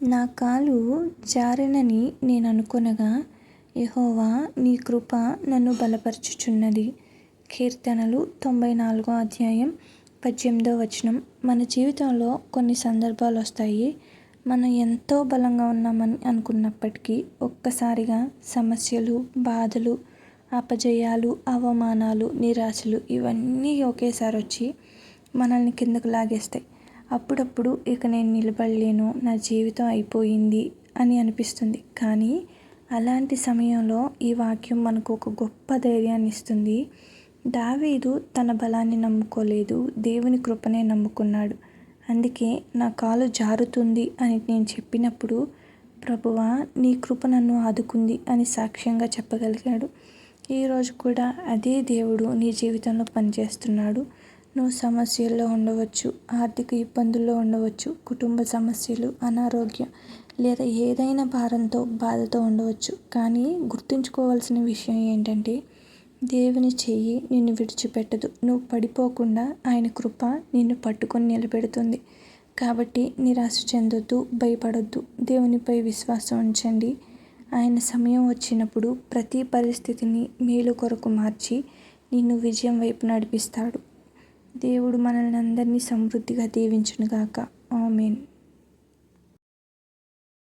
నా కాలు జారెనని నేననుకొనగా యెహోవా నీ కృప నన్ను బలపరచుచున్నది. కీర్తనలు 94 అధ్యాయం 18 మన జీవితంలో కొన్ని సందర్భాలు వస్తాయి. మనం ఎంతో బలంగా ఉన్నామని అనుకున్నప్పటికీ ఒక్కసారిగా సమస్యలు, బాధలు, అపజయాలు, అవమానాలు, నిరాశలు ఇవన్నీ ఒకేసారి వచ్చి మనల్ని కిందకు లాగేస్తాయి. అప్పుడప్పుడు ఇక నేను నిలబడలేను, నా జీవితం అయిపోయింది అని అనిపిస్తుంది. కానీ అలాంటి సమయంలో ఈ వాక్యం మనకు ఒక గొప్ప ధైర్యాన్ని ఇస్తుంది. దావీదు తన బలాన్ని నమ్ముకోలేదు, దేవుని కృపనే నమ్ముకున్నాడు. అందుకే నా కాలు జారుతుంది అని నేను చెప్పినప్పుడు ప్రభువా నీ కృప నన్ను ఆదుకుంది అని సాక్ష్యంగా చెప్పగలిగాడు. ఈరోజు కూడా అదే దేవుడు నీ జీవితంలో పనిచేస్తున్నాడు. నువ్వు సమస్యల్లో ఉండవచ్చు, ఆర్థిక ఇబ్బందుల్లో ఉండవచ్చు, కుటుంబ సమస్యలు, అనారోగ్యం లేదా ఏదైనా భారంతో, బాధతో ఉండవచ్చు. కానీ గుర్తుంచుకోవాల్సిన విషయం ఏంటంటే దేవుని చెయ్యి నిన్ను విడిచిపెట్టదు. నువ్వు పడిపోకుండా ఆయన కృప నిన్ను పట్టుకొని నిలబెడుతుంది. కాబట్టి నిరాశ చెందొద్దు, భయపడొద్దు. దేవునిపై విశ్వాసం ఉంచండి. ఆయన సమయం వచ్చినప్పుడు ప్రతి పరిస్థితిని మేలు కొరకు మార్చి నిన్ను విజయం వైపు నడిపిస్తాడు. దేవుడు మనల్ని అందరినీ సమృద్ధిగా దీవించునుగాక. ఆమేన్.